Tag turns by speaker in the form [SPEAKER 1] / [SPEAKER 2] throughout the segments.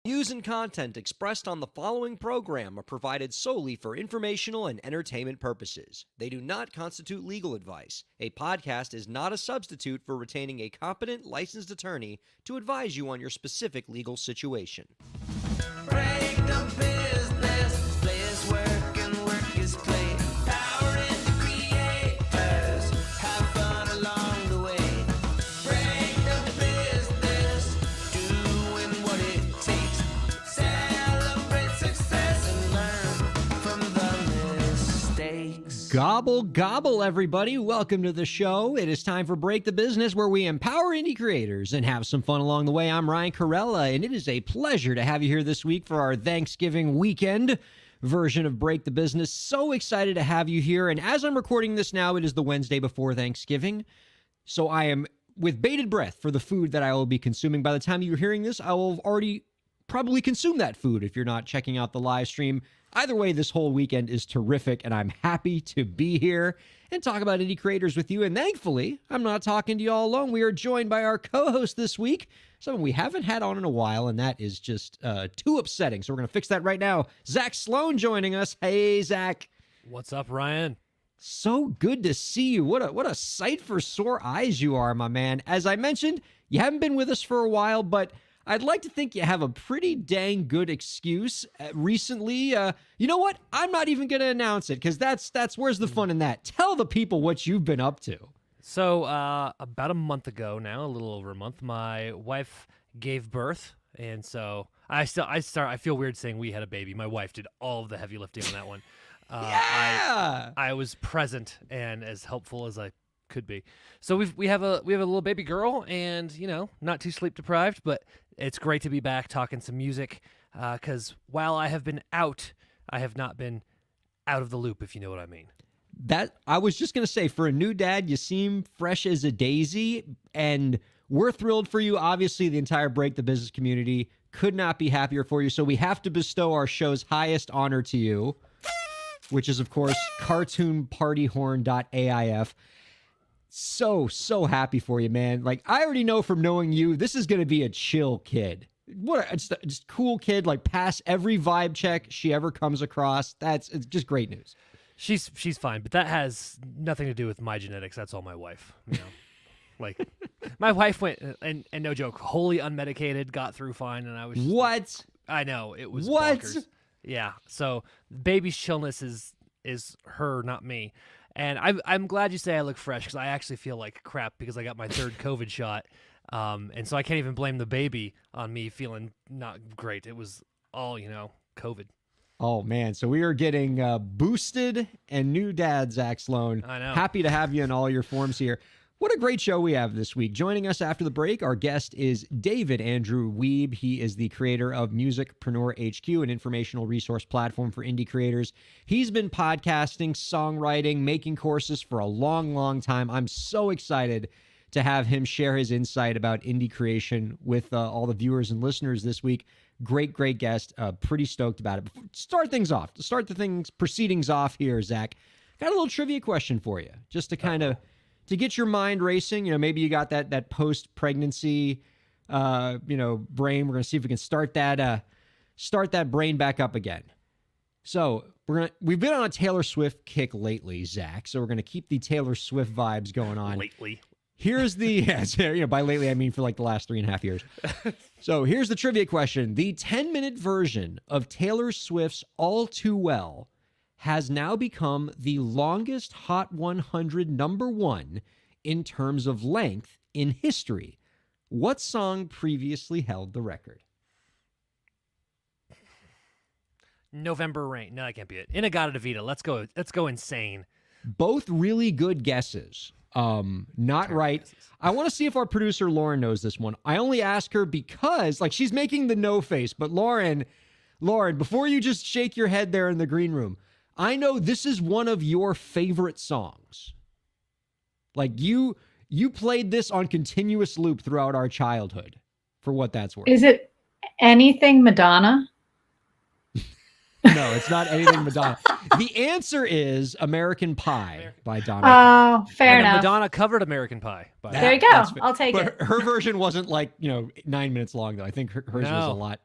[SPEAKER 1] Views and content expressed on the following program are provided solely for informational and entertainment purposes. They do not constitute legal advice. A podcast is not a substitute for retaining a competent, licensed attorney to advise you on your specific legal situation.
[SPEAKER 2] Break the business, play is work and work is play. Power in the creators, have fun along the way. Break the business, doing what it takes. Celebrate success and learn from the mistakes.
[SPEAKER 1] Gobble, gobble, everybody. Welcome to the show. It is time for Break the Business, where we empower indie creators and have some fun along the way. I'm Ryan Kairalla, and it is a pleasure to have you here this week for our Thanksgiving weekend version of Break the Business. So excited to have you here. And as I'm recording this now, it is the Wednesday before Thanksgiving. So I am with bated breath for the food that I will be consuming. By the time you're hearing this, I will have already probably consumed that food if you're not checking out the live stream. Either way, this whole weekend is terrific, and I'm happy to be here and talk about indie creators with you. And thankfully, I'm not talking to you all alone. We are joined by our co-host this week, someone we haven't had on in a while, and that is just too upsetting. So we're going to fix that right now. Zach Sloan joining us. Hey, Zach.
[SPEAKER 3] What's up, Ryan?
[SPEAKER 1] So good to see you. What a sight for sore eyes you are, my man. As I mentioned, you haven't been with us for a while, but I'd like to think you have a pretty dang good excuse. Recently, you know what? I'm not even going to announce it because that's where's the fun in that? Tell the people what you've been up to.
[SPEAKER 3] So, about a month ago now, a little over a month, my wife gave birth, and so I feel weird saying we had a baby. My wife did all of the heavy lifting on that one.
[SPEAKER 1] Yeah,
[SPEAKER 3] I was present and as helpful as I could be. So we have a little baby girl, and not too sleep deprived, but it's great to be back talking some music. Because while I have been out, I have not been out of the loop, if you know what I mean.
[SPEAKER 1] That I was just gonna say, for a new dad, you seem fresh as a daisy, and we're thrilled for you. Obviously, the entire Break the Business community could not be happier for you. So we have to bestow our show's highest honor to you, which is, of course, cartoonpartyhorn.aif. So happy for you, man. Like, I already know from knowing you, this is going to be a chill kid. Just cool kid, like pass every vibe check she ever comes across. It's just great news.
[SPEAKER 3] She's fine, but that has nothing to do with my genetics. That's all my wife, Like, my wife went, and no joke, wholly unmedicated, got through fine, and I was just
[SPEAKER 1] what?
[SPEAKER 3] I know, it was
[SPEAKER 1] what?
[SPEAKER 3] bonkers. Yeah, so baby's chillness is her, not me. And I'm glad you say I look fresh, because I actually feel like crap because I got my third COVID shot. And so I can't even blame the baby on me feeling not great. It was all, COVID.
[SPEAKER 1] Oh, man. So we are getting boosted and new dad, Zach Sloan.
[SPEAKER 3] I know.
[SPEAKER 1] Happy to have you in all your forms here. What a great show we have this week. Joining us after the break, our guest is David Andrew Wiebe. He is the creator of MusicEntrepreneurHQ, an informational resource platform for indie creators. He's been podcasting, songwriting, making courses for a long, long time. I'm so excited to have him share his insight about indie creation with all the viewers and listeners this week. Great guest. Pretty stoked about it. Start the proceedings off here, Zach. Got a little trivia question for you, just to kind of to get your mind racing. Maybe you got that post-pregnancy, brain. We're gonna see if we can start that brain back up again. So we've been on a Taylor Swift kick lately, Zach. So we're gonna keep the Taylor Swift vibes going on.
[SPEAKER 3] Lately.
[SPEAKER 1] Here's the, by lately I mean for like the last 3.5 years. So here's the trivia question. The 10-minute version of Taylor Swift's All Too Well has now become the longest Hot 100 #1 in terms of length in history. What song previously held the record?
[SPEAKER 3] November Rain. No, that can't be it. Inagata Davida. Let's go insane.
[SPEAKER 1] Both really good guesses. Not right. I want to see if our producer Lauren knows this one. I only ask her because she's making the no face, but Lauren, before you just shake your head there in the green room, I know this is one of your favorite songs. Like you played this on continuous loop throughout our childhood, for what that's worth.
[SPEAKER 4] Is it anything Madonna?
[SPEAKER 1] No, it's not anything Madonna. The answer is American Pie by Donna.
[SPEAKER 4] Oh, fair
[SPEAKER 3] And
[SPEAKER 4] enough.
[SPEAKER 3] Madonna covered American Pie. By the way.
[SPEAKER 4] There you go.
[SPEAKER 1] That's fair.
[SPEAKER 4] I'll take
[SPEAKER 1] but
[SPEAKER 4] it.
[SPEAKER 1] her version wasn't like 9 minutes long though. I think hers was a
[SPEAKER 3] No.
[SPEAKER 1] lot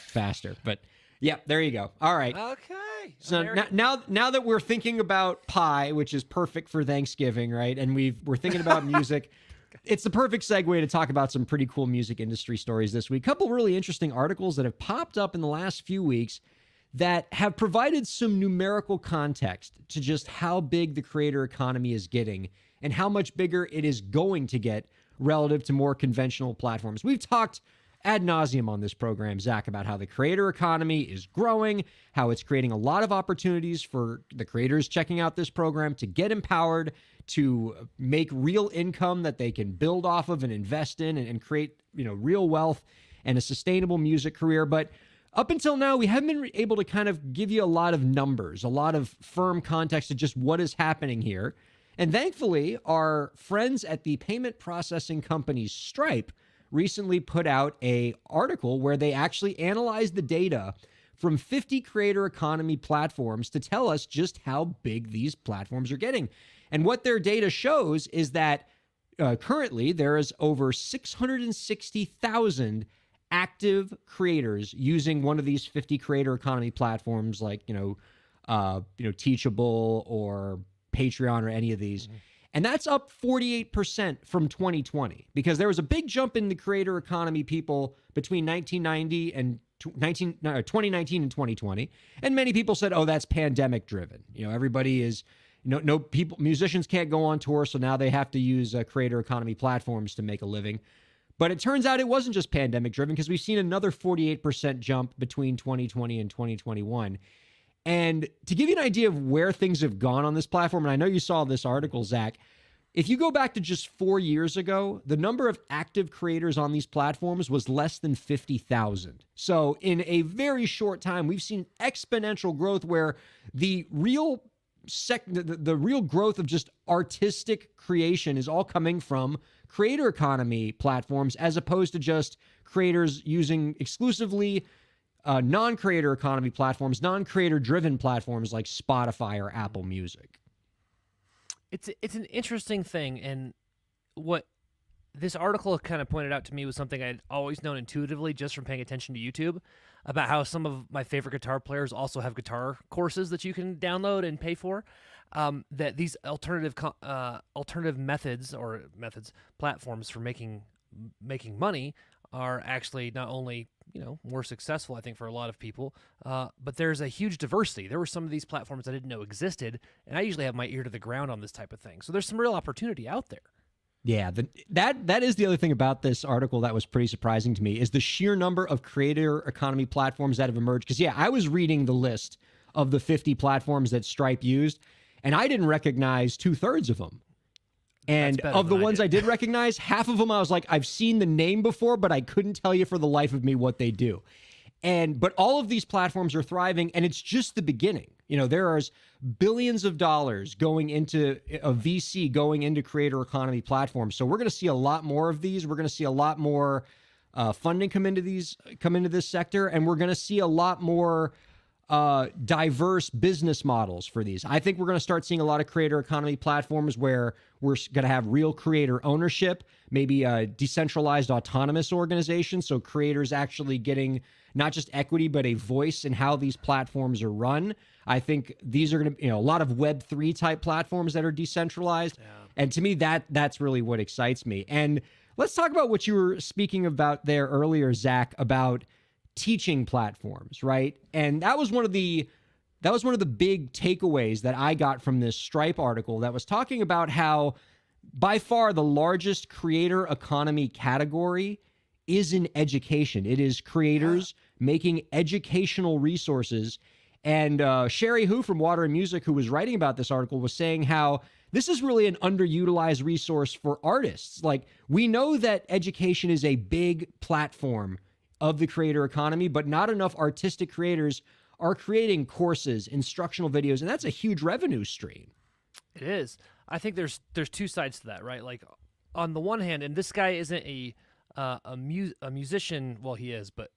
[SPEAKER 1] faster. But yeah, there you go. All right.
[SPEAKER 3] Okay.
[SPEAKER 1] So now that we're thinking about pie, which is perfect for Thanksgiving, right? And we're thinking about music. It's the perfect segue to talk about some pretty cool music industry stories this week. A couple really interesting articles that have popped up in the last few weeks that have provided some numerical context to just how big the creator economy is getting and how much bigger it is going to get relative to more conventional platforms. We've talked ad nauseum on this program, Zach, about how the creator economy is growing, how it's creating a lot of opportunities for the creators checking out this program to get empowered, to make real income that they can build off of and invest in and create, real wealth and a sustainable music career. But up until now, we haven't been able to kind of give you a lot of numbers, a lot of firm context to just what is happening here. And thankfully, our friends at the payment processing company Stripe recently put out an article where they actually analyzed the data from 50 creator economy platforms to tell us just how big these platforms are getting. And what their data shows is that currently there is over 660,000 active creators using one of these 50 creator economy platforms like, Teachable or Patreon or any of these. Mm-hmm. And that's up 48% from 2020 because there was a big jump in the creator economy people between 1990 and 2019 and 2020. And many people said, oh, that's pandemic driven. Everybody is, no people, musicians can't go on tour. So now they have to use creator economy platforms to make a living. But it turns out it wasn't just pandemic driven because we've seen another 48% jump between 2020 and 2021. And to give you an idea of where things have gone on this platform, and I know you saw this article, Zach, if you go back to just 4 years ago, the number of active creators on these platforms was less than 50,000. So in a very short time, we've seen exponential growth where the real growth of just artistic creation is all coming from creator economy platforms as opposed to just creators using exclusively non-creator economy platforms, non-creator driven platforms like Spotify or Apple Music.
[SPEAKER 3] It's an interesting thing, and what this article kind of pointed out to me was something I'd always known intuitively just from paying attention to YouTube about how some of my favorite guitar players also have guitar courses that you can download and pay for. That these alternative platforms for making money are actually not only more successful, I think, for a lot of people, but there's a huge diversity. There were some of these platforms I didn't know existed, and I usually have my ear to the ground on this type of thing. So there's some real opportunity out there.
[SPEAKER 1] Yeah, that is the other thing about this article that was pretty surprising to me is the sheer number of creator economy platforms that have emerged. Because, I was reading the list of the 50 platforms that Stripe used, and I didn't recognize 2/3 of them. And of the ones I did recognize, half of them I was like, I've seen the name before, but I couldn't tell you for the life of me what they do. But all of these platforms are thriving, and it's just the beginning. There is billions of dollars going into a VC going into creator economy platforms. So we're going to see a lot more of these. We're going to see a lot more funding come into this sector, and we're going to see a lot more diverse business models for these. I think we're going to start seeing a lot of creator economy platforms where we're going to have real creator ownership, maybe a decentralized autonomous organization. So creators actually getting not just equity, but a voice in how these platforms are run. I think these are going to, a lot of Web3 type platforms that are decentralized. Yeah. And to me, that's really what excites me. And let's talk about what you were speaking about there earlier, Zach, about teaching platforms, right? And that was one of the big takeaways that I got from this Stripe article that was talking about how by far the largest creator economy category is in education. It is creators making educational resources. And Sherry Hu from Water and Music, who was writing about this article, was saying how this is really an underutilized resource for artists. Like, we know that education is a big platform of the creator economy, but not enough artistic creators are creating courses, instructional videos, and that's a huge revenue stream.
[SPEAKER 3] It is. I think there's two sides to that, right? Like, on the one hand, and this guy isn't a musician, well, he is, but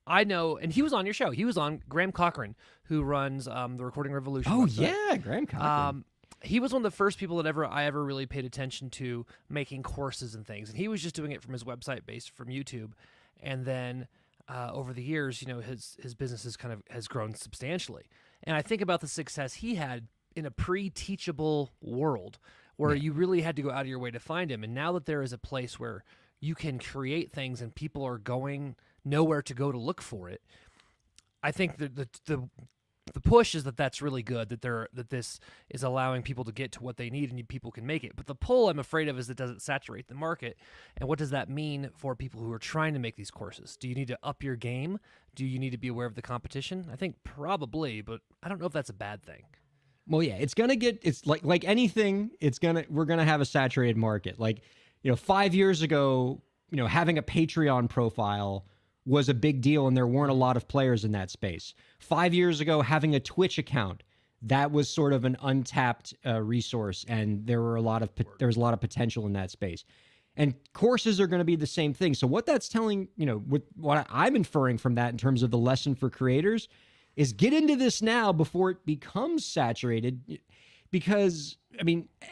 [SPEAKER 3] I know, and he was on your show. He was on Graham Cochran, who runs the Recording Revolution.
[SPEAKER 1] Oh
[SPEAKER 3] website.
[SPEAKER 1] yeah, Graham Cochran.
[SPEAKER 3] He was one of the first people that I ever really paid attention to making courses and things, and he was just doing it from his website based from YouTube, and then over the years, his business has grown substantially, and I think about the success he had in a pre-teachable world where you really had to go out of your way to find him, and now that there is a place where you can create things and people are going nowhere to go to look for it, I think that the push is that's really good, that this is allowing people to get to what they need and people can make it. But the pull, I'm afraid of, is it doesn't saturate the market. And what does that mean for people who are trying to make these courses? Do you need to up your game? Do you need to be aware of the competition? I think probably, but I don't know if that's a bad thing.
[SPEAKER 1] Well, yeah, it's like anything, we're gonna have a saturated market. Like, 5 years ago, having a Patreon profile was a big deal, and there weren't a lot of players in that space. 5 years ago, having a Twitch account, that was sort of an untapped resource, and there was a lot of potential in that space. And courses are going to be the same thing. So what that's telling, what I'm inferring from that in terms of the lesson for creators is get into this now before it becomes saturated. Because,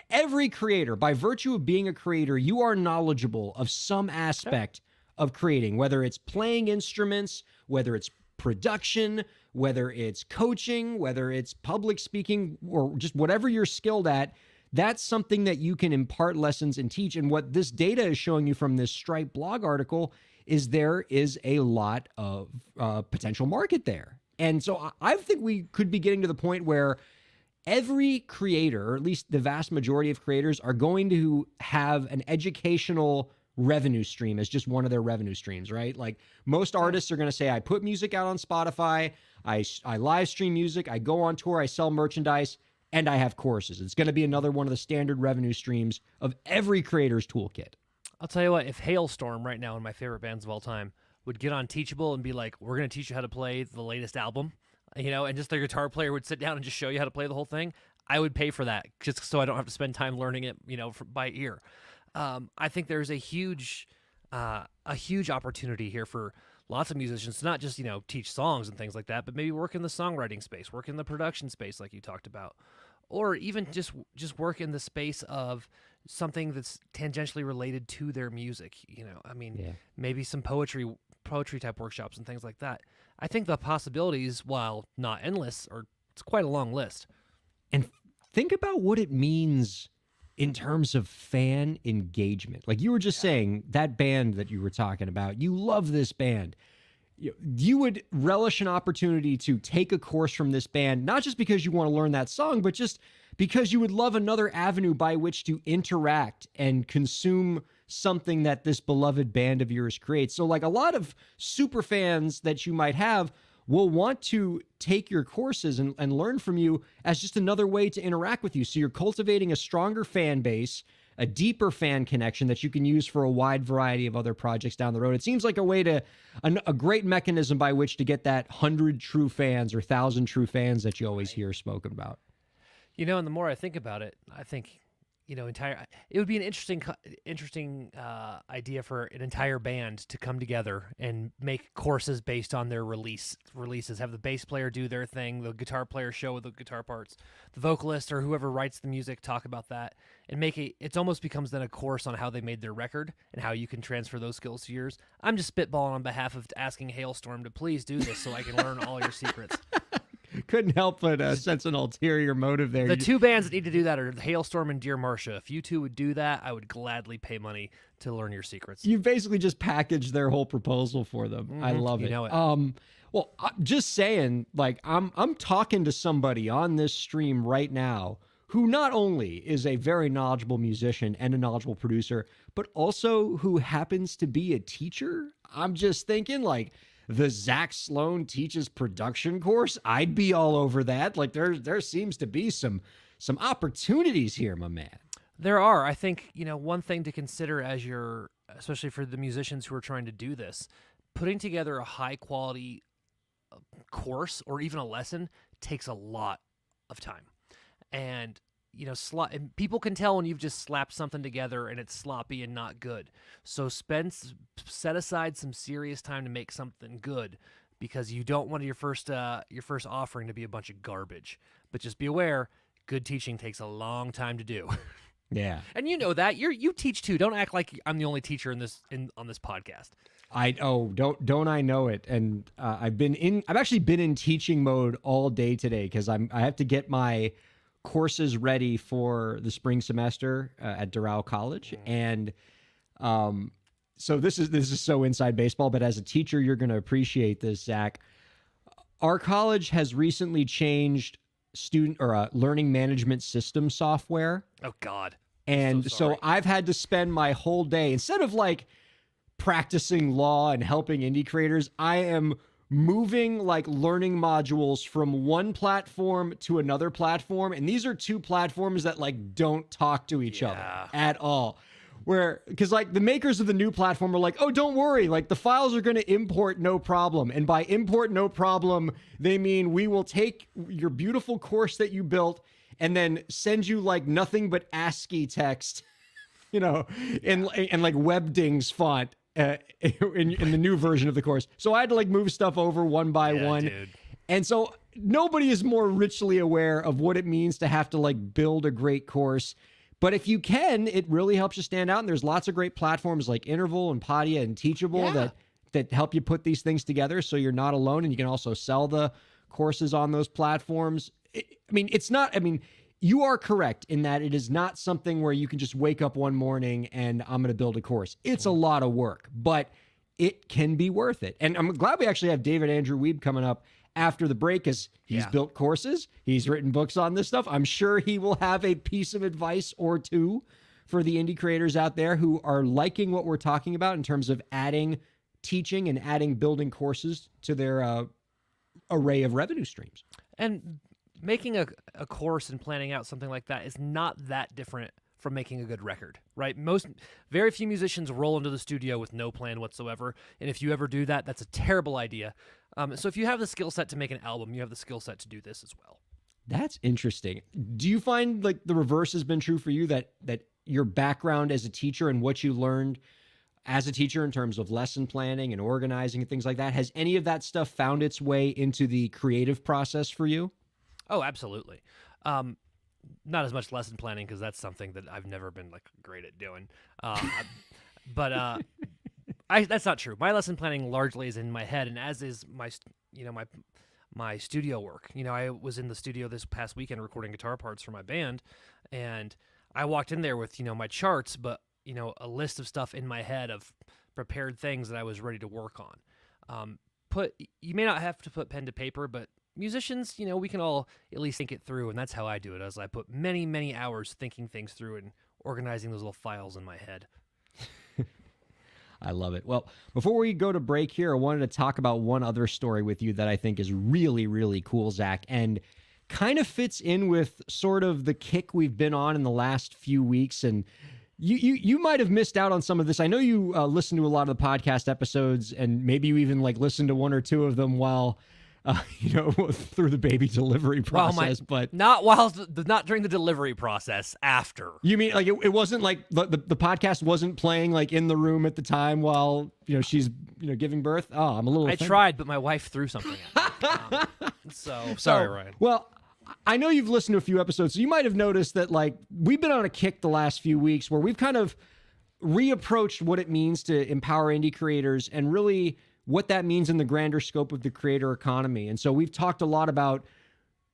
[SPEAKER 1] every creator, by virtue of being a creator, you are knowledgeable of some aspect of creating, whether it's playing instruments, whether it's production, whether it's coaching, whether it's public speaking, or just whatever you're skilled at. That's something that you can impart lessons and teach. And what this data is showing you from this Stripe blog article is there is a lot of potential market there. And so I think we could be getting to the point where every creator, or at least the vast majority of creators, are going to have an educational revenue stream as just one of their revenue streams, right? Like most artists are going to say, I put music out on Spotify, I live stream music, I go on tour, I sell merchandise, and I have courses. It's going to be another one of the standard revenue streams of every creator's toolkit.
[SPEAKER 3] I'll tell you what, if Hailstorm right now, one of my favorite bands of all time, would get on Teachable and be like, we're going to teach you how to play the latest album, and just their guitar player would sit down and just show you how to play the whole thing, I would pay for that just so I don't have to spend time learning it, by ear. I think there's a huge opportunity here for lots of musicians to not just, teach songs and things like that, but maybe work in the songwriting space, work in the production space like you talked about, or even just work in the space of something that's tangentially related to their music. Maybe some poetry type workshops and things like that. I think the possibilities, while not endless, it's quite a long list.
[SPEAKER 1] And think about what it means in terms of fan engagement. Like you were just saying, that band that you were talking about, you love this band. You would relish an opportunity to take a course from this band, not just because you want to learn that song, but just because you would love another avenue by which to interact and consume something that this beloved band of yours creates. So like a lot of super fans that you might have will want to take your courses and learn from you as just another way to interact with you. So you're cultivating a stronger fan base, a deeper fan connection that you can use for a wide variety of other projects down the road. It seems like a great mechanism by which to get that 100 true fans or 1,000 true fans that you always hear spoken about.
[SPEAKER 3] And the more I think about it, I think, it would be an interesting idea for an entire band to come together and make courses based on their releases. Have the bass player do their thing, the guitar player show the guitar parts, the vocalist or whoever writes the music talk about that, and it almost becomes then a course on how they made their record and how you can transfer those skills to yours. I'm just spitballing on behalf of asking Hailstorm to please do this so I can learn all your secrets.
[SPEAKER 1] Couldn't help but sense an ulterior motive there.
[SPEAKER 3] The two bands that need to do that are Hailstorm and Dear Marcia. If you two would do that, I would gladly pay money to learn your secrets.
[SPEAKER 1] You basically just packaged their whole proposal for them. Mm-hmm. I love it.
[SPEAKER 3] You know it.
[SPEAKER 1] Well, just saying, like I'm talking to somebody on this stream right now who not only is a very knowledgeable musician and a knowledgeable producer, but also who happens to be a teacher. I'm just thinking like, the Zach Sloan teaches production course, I'd be all over that. Like there seems to be some opportunities here, my man.
[SPEAKER 3] There are. I think, one thing to consider especially for the musicians who are trying to do this, putting together a high quality course or even a lesson takes a lot of time. And and people can tell when you've just slapped something together and it's sloppy and not good. So set aside some serious time to make something good because you don't want your first offering to be a bunch of garbage. But just be aware, good teaching takes a long time to do.
[SPEAKER 1] Yeah.
[SPEAKER 3] And you know that. You teach too. Don't act like I'm the only teacher on this podcast.
[SPEAKER 1] Don't I know it? And I've actually been in teaching mode all day today because I have to get my courses ready for the spring semester at Doral College. And so this is so inside baseball, but as a teacher, you're going to appreciate this, Zach. Our college has recently changed learning management system software.
[SPEAKER 3] Oh God.
[SPEAKER 1] And so I've had to spend my whole day, instead of like practicing law and helping indie creators, I am moving like learning modules from one platform to another platform. And these are two platforms that like don't talk to each other at all. Because like the makers of the new platform are like, oh, don't worry, like the files are going to import no problem. And by import no problem, they mean we will take your beautiful course that you built and then send you like nothing but ASCII text, and like WebDings font in the new version of the course. So I had to like move stuff over one by one.
[SPEAKER 3] Dude.
[SPEAKER 1] And so nobody is more richly aware of what it means to have to like build a great course. But if you can, it really helps you stand out. And there's lots of great platforms like Interval and Podia and Teachable that help you put these things together so you're not alone. And you can also sell the courses on those platforms. You are correct in that it is not something where you can just wake up one morning and I'm going to build a course. It's a lot of work, but it can be worth it. And I'm glad we actually have David Andrew Wiebe coming up after the break, because he's built courses. He's written books on this stuff. I'm sure he will have a piece of advice or two for the indie creators out there who are liking what we're talking about in terms of adding teaching and adding building courses to their array of revenue streams.
[SPEAKER 3] And making a course and planning out something like that is not that different from making a good record, right? Very few musicians roll into the studio with no plan whatsoever. And if you ever do that, that's a terrible idea. So if you have the skill set to make an album, you have the skill set to do this as well.
[SPEAKER 1] That's interesting. Do you find like the reverse has been true for you, that your background as a teacher and what you learned as a teacher in terms of lesson planning and organizing and things like that, has any of that stuff found its way into the creative process for you?
[SPEAKER 3] Oh, absolutely. Not as much lesson planning, because that's something that I've never been like great at doing. But that's not true. My lesson planning largely is in my head, and as is my studio work. I was in the studio this past weekend recording guitar parts for my band, and I walked in there with my charts, but a list of stuff in my head of prepared things that I was ready to work on. You may not have to put pen to paper, but musicians, we can all at least think it through, and that's how I do it. As I put many, many hours thinking things through and organizing those little files in my head.
[SPEAKER 1] I love it. Well, before we go to break here, I wanted to talk about one other story with you that I think is really, really cool, Zach, and kind of fits in with sort of the kick we've been on in the last few weeks. And you might have missed out on some of this. I know you listen to a lot of the podcast episodes, and maybe you even like listen to one or two of them while through the baby delivery process, but
[SPEAKER 3] not during the delivery process. After.
[SPEAKER 1] You mean like it wasn't like the podcast wasn't playing like in the room at the time while she's giving birth? Oh, I'm a little.
[SPEAKER 3] I tried, but my wife threw something at me. So sorry, Ryan.
[SPEAKER 1] Well, I know you've listened to a few episodes, so you might have noticed that like we've been on a kick the last few weeks where we've kind of reapproached what it means to empower indie creators and really what that means in the grander scope of the creator economy. And so we've talked a lot about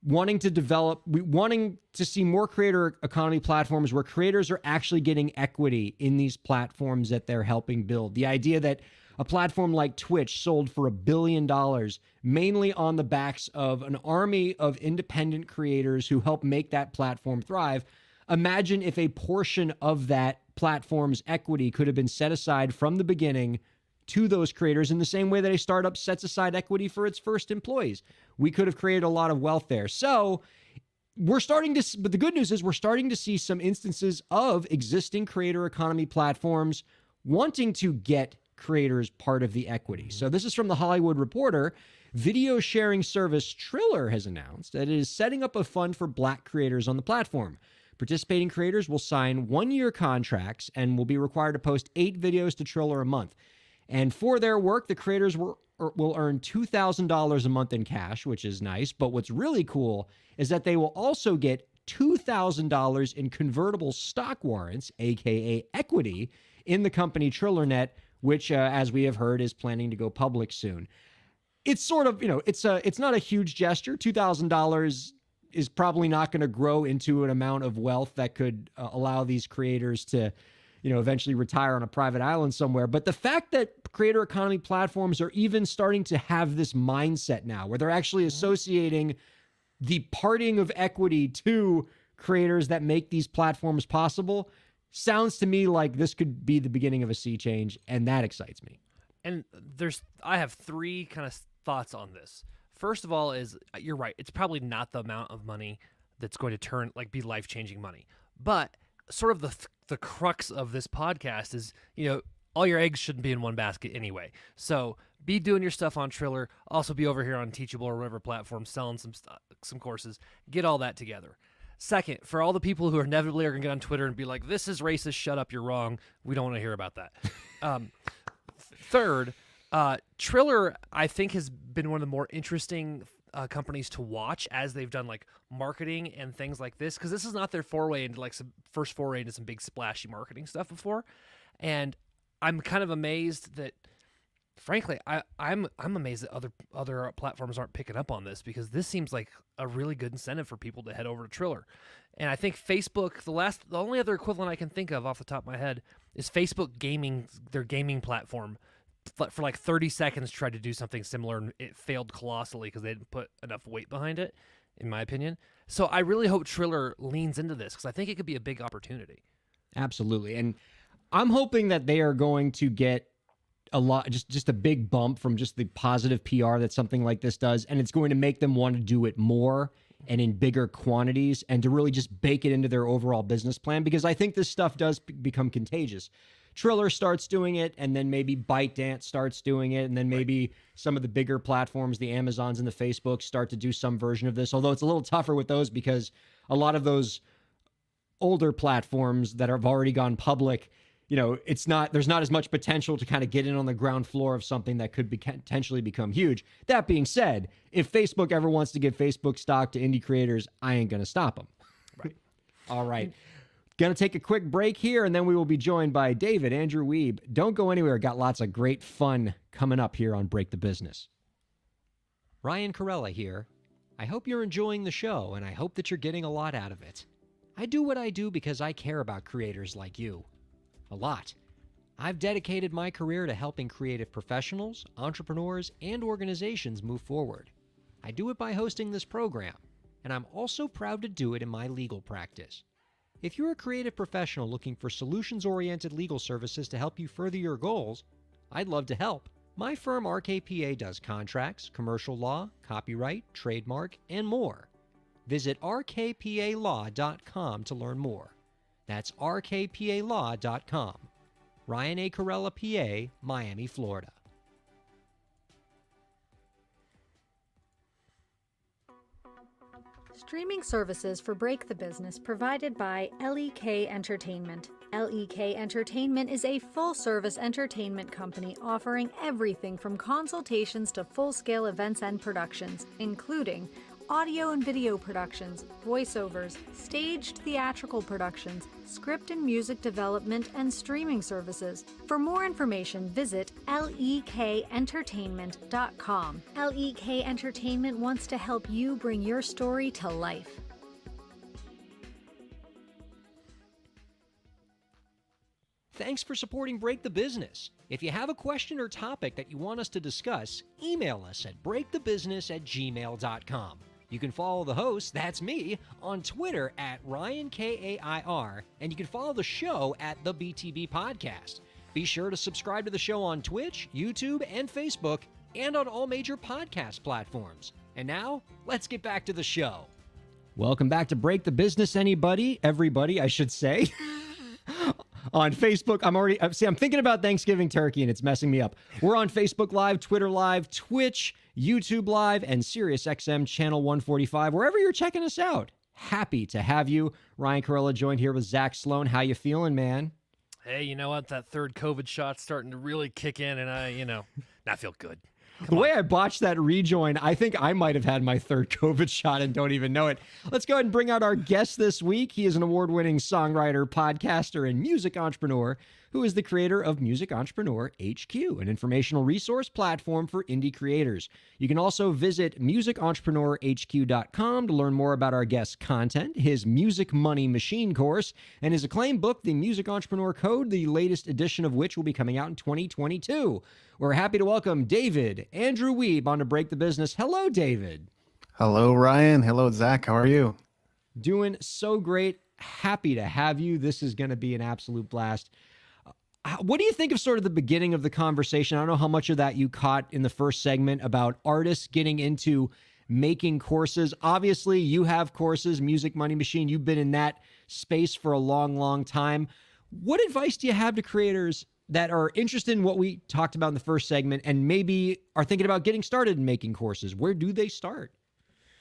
[SPEAKER 1] wanting to see more creator economy platforms where creators are actually getting equity in these platforms that they're helping build. The idea that a platform like Twitch sold for $1 billion, mainly on the backs of an army of independent creators who help make that platform thrive. Imagine if a portion of that platform's equity could have been set aside from the beginning to those creators in the same way that a startup sets aside equity for its first employees. We could have created a lot of wealth there. So but the good news is we're starting to see some instances of existing creator economy platforms wanting to get creators part of the equity. So this is from The Hollywood Reporter. Video sharing service Triller has announced that it is setting up a fund for Black creators on the platform. Participating creators will sign 1-year contracts and will be required to post 8 videos to Triller a month. And for their work, the creators will will earn $2,000 a month in cash, which is nice. But what's really cool is that they will also get $2,000 in convertible stock warrants, aka equity, in the company TrillerNet, which, as we have heard, is planning to go public soon. It's sort of, it's not a huge gesture. $2,000 is probably not going to grow into an amount of wealth that could allow these creators to, eventually retire on a private island somewhere. But the fact that creator economy platforms are even starting to have this mindset now, where they're actually associating the parting of equity to creators that make these platforms possible, sounds to me like this could be the beginning of a sea change, and that excites me.
[SPEAKER 3] And I have three kind of thoughts on this. First of all is, you're right, it's probably not the amount of money that's going to be life-changing money. But sort of the crux of this podcast is, all your eggs shouldn't be in one basket anyway. So be doing your stuff on Triller, also be over here on Teachable or whatever platform selling some courses. Get all that together. Second, for all the people who inevitably are going to get on Twitter and be like, this is racist, shut up, you're wrong. We don't want to hear about that. Third, Triller, I think, has been one of the more interesting companies to watch as they've done marketing and things like this, because this is not their first foray into some big splashy marketing stuff before. And I'm kind of amazed that, frankly, I'm amazed that other platforms aren't picking up on this, because this seems like a really good incentive for people to head over to Triller. And I think Facebook, the only other equivalent I can think of off the top of my head is Facebook gaming, their gaming platform, for 30 seconds tried to do something similar, and it failed colossally because they didn't put enough weight behind it, in my opinion. So I really hope Triller leans into this, because I think it could be a big opportunity.
[SPEAKER 1] Absolutely. And I'm hoping that they are going to get a lot, just a big bump from just the positive PR that something like this does, and it's going to make them want to do it more and in bigger quantities, and to really just bake it into their overall business plan, because I think this stuff does become contagious. Triller starts doing it, and then maybe ByteDance starts doing it, and then maybe some of the bigger platforms, the Amazons and the Facebooks, start to do some version of this, although it's a little tougher with those because a lot of those older platforms that have already gone public, there's not as much potential to kind of get in on the ground floor of something that could potentially become huge. That being said, if Facebook ever wants to give Facebook stock to indie creators, I ain't going to stop them.
[SPEAKER 3] Right.
[SPEAKER 1] All right. Going to take a quick break here, and then we will be joined by David Andrew Wiebe. Don't go anywhere. Got lots of great fun coming up here on Break the Business. Ryan Kairalla here. I hope you're enjoying the show, and I hope that you're getting a lot out of it. I do what I do because I care about creators like you. A lot. I've dedicated my career to helping creative professionals, entrepreneurs, and organizations move forward. I do it by hosting this program, and I'm also proud to do it in my legal practice. If you're a creative professional looking for solutions-oriented legal services to help you further your goals, I'd love to help. My firm RKPA does contracts, commercial law, copyright, trademark, and more. Visit rkpalaw.com to learn more. That's rkpalaw.com. Ryan A. Kairalla, PA, Miami, Florida.
[SPEAKER 4] Streaming services for Break the Business provided by LEK Entertainment. LEK Entertainment is a full-service entertainment company offering everything from consultations to full-scale events and productions, including audio and video productions, voiceovers, staged theatrical productions, script and music development, and streaming services. For more information, visit lekentertainment.com. LEK Entertainment wants to help you bring your story to life.
[SPEAKER 1] Thanks for supporting Break the Business. If you have a question or topic that you want us to discuss, email us at breakthebusiness@gmail.com. You can follow the host, that's me, on Twitter at Ryan Kair, and you can follow the show at the BTB Podcast. Be sure to subscribe to the show on Twitch, YouTube, and Facebook, and on all major podcast platforms. And now, let's get back to the show. Welcome back to Break the Business, everybody, I should say. On Facebook, I'm thinking about Thanksgiving turkey and it's messing me up. We're on Facebook Live, Twitter Live, Twitch, YouTube Live, and SiriusXM Channel 145, wherever you're checking us out. Happy to have you. Ryan Kairalla joined here with Zach Sloan. How you feeling, man?
[SPEAKER 3] Hey, you know what? That third COVID shot's starting to really kick in, and I feel good.
[SPEAKER 1] The way I botched that rejoin, I think I might have had my third COVID shot and don't even know it. Let's go ahead and bring out our guest this week. He is an award-winning songwriter, podcaster, and music entrepreneur who is the creator of Music Entrepreneur HQ, an informational resource platform for indie creators. You can also visit MusicEntrepreneurHQ.com to learn more about our guest's content, his Music Money Machine course, and his acclaimed book, The Music Entrepreneur Code, the latest edition of which will be coming out in 2022. We're happy to welcome David Andrew Wiebe on To Break the Business. Hello, David.
[SPEAKER 5] Hello, Ryan. Hello, Zach. How are you?
[SPEAKER 1] Doing so great. Happy to have you. This is going to be an absolute blast. What do you think of sort of the beginning of the conversation? I don't know how much of that you caught in the first segment about artists getting into making courses. Obviously, you have courses, Music Money Machine. You've been in that space for a long, long time. What advice do you have to creators that are interested in what we talked about in the first segment and maybe are thinking about getting started in making courses? Where do they start?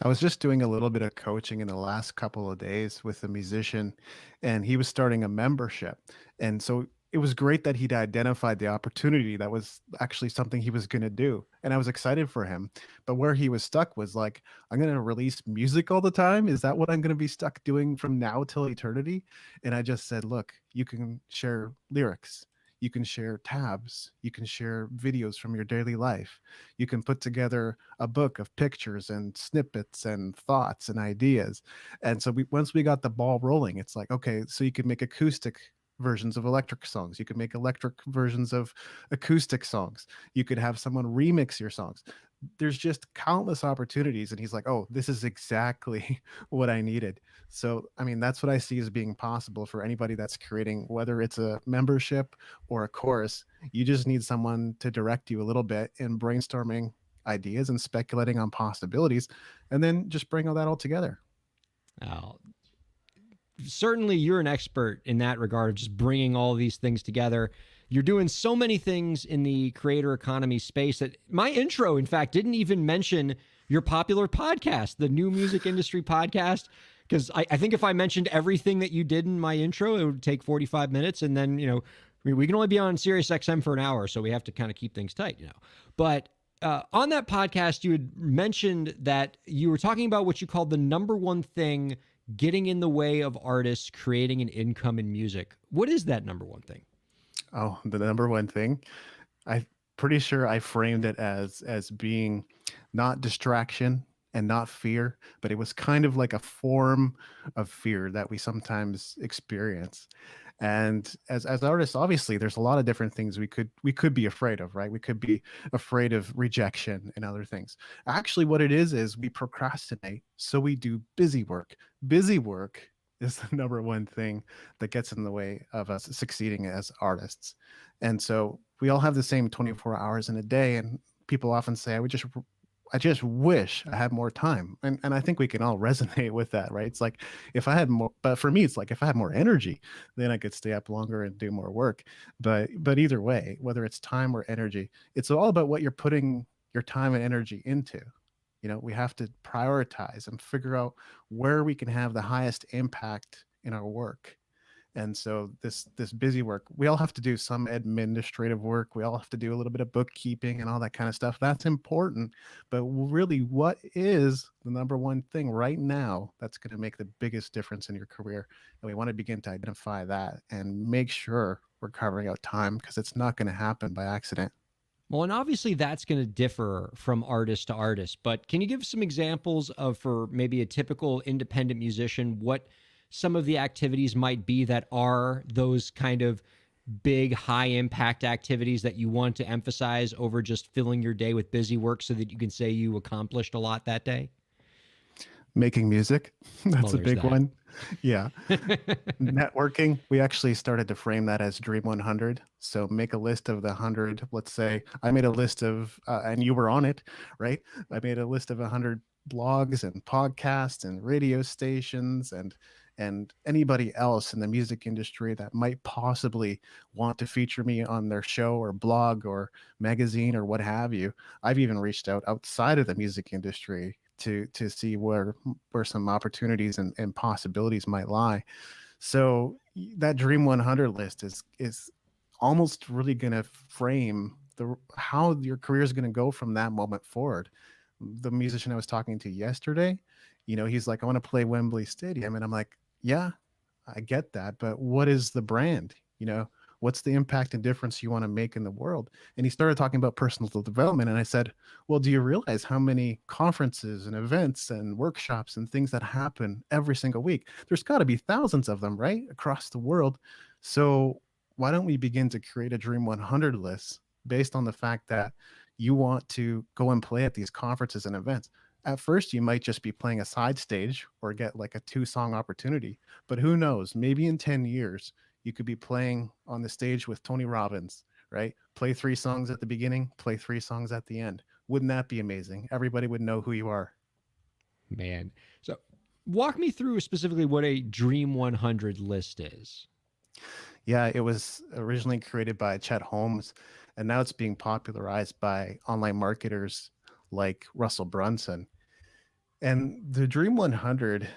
[SPEAKER 5] I was just doing a little bit of coaching in the last couple of days with a musician, and he was starting a membership. And so it was great that he'd identified the opportunity that was actually something he was going to do. And I was excited for him. But where he was stuck was like, I'm going to release music all the time. Is that what I'm going to be stuck doing from now till eternity? And I just said, look, you can share lyrics. You can share tabs. You can share videos from your daily life. You can put together a book of pictures and snippets and thoughts and ideas. And so once we got the ball rolling, it's like, okay, so you can make acoustic versions of electric songs. You could make electric versions of acoustic songs. You could have someone remix your songs. There's just countless opportunities. And he's like, oh, this is exactly what I needed. So, I mean, that's what I see as being possible for anybody that's creating, whether it's a membership or a course. You just need someone to direct you a little bit in brainstorming ideas and speculating on possibilities, and then just bring all that all together.
[SPEAKER 1] Oh, certainly you're an expert in that regard of just bringing all these things together. You're doing so many things in the creator economy space that my intro, in fact, didn't even mention your popular podcast, the New Music Industry Podcast, because I think if I mentioned everything that you did in my intro, it would take 45 minutes. And then, we can only be on Sirius XM for an hour, so we have to kind of keep things tight, But on that podcast, you had mentioned that you were talking about what you called the number one thing getting in the way of artists creating an income in music. What is that number one thing?
[SPEAKER 5] Oh, the number one thing, I'm pretty sure I framed it as being not distraction and not fear, but it was kind of like a form of fear that we sometimes experience. And as artists, obviously, there's a lot of different things we could be afraid of, right? We could be afraid of rejection and other things. Actually, what it is we procrastinate, so we do busy work. Busy work is the number one thing that gets in the way of us succeeding as artists. And so we all have the same 24 hours in a day, and people often say, I just wish I had more time. And I think we can all resonate with that, right? It's like if I had more, but for me, it's like if I had more energy, then I could stay up longer and do more work. But either way, whether it's time or energy, it's all about what you're putting your time and energy into. We have to prioritize and figure out where we can have the highest impact in our work. And so this busy work, we all have to do some administrative work. We all have to do a little bit of bookkeeping and all that kind of stuff. That's important. But really, what is the number one thing right now that's going to make the biggest difference in your career? And we want to begin to identify that and make sure we're carving out time, because it's not going to happen by accident.
[SPEAKER 1] Well, and obviously that's going to differ from artist to artist, but can you give some examples of, for maybe a typical independent musician, what some of the activities might be that are those kind of big, high impact activities that you want to emphasize over just filling your day with busy work so that you can say you accomplished a lot that day?
[SPEAKER 5] Making music. That's
[SPEAKER 1] Well,
[SPEAKER 5] a big
[SPEAKER 1] that.
[SPEAKER 5] one. Yeah. Networking. We actually started to frame that as Dream 100. So make a list of the 100. Let's say I made a list of, and you were on it, right? I made a list of 100 blogs and podcasts and radio stations and anybody else in the music industry that might possibly want to feature me on their show or blog or magazine or what have you. I've even reached out outside of the music industry to see where some opportunities and possibilities might lie. So that Dream 100 list is almost really going to frame how your career is going to go from that moment forward. The musician I was talking to yesterday, he's like, I want to play Wembley Stadium. And I'm like, yeah, I get that. But what is the brand? What's the impact and difference you want to make in the world? And he started talking about personal development. And I said, well, do you realize how many conferences and events and workshops and things that happen every single week? There's got to be thousands of them, right? Across the world. So why don't we begin to create a Dream 100 list based on the fact that you want to go and play at these conferences and events? At first, you might just be playing a side stage or get like a 2-song opportunity, but who knows, maybe in 10 years, you could be playing on the stage with Tony Robbins, right? Play 3 songs at the beginning, play 3 songs at the end. Wouldn't that be amazing? Everybody would know who you are.
[SPEAKER 1] Man. So walk me through specifically what a Dream 100 list is.
[SPEAKER 5] Yeah, it was originally created by Chet Holmes, and now it's being popularized by online marketers like Russell Brunson. And the Dream 100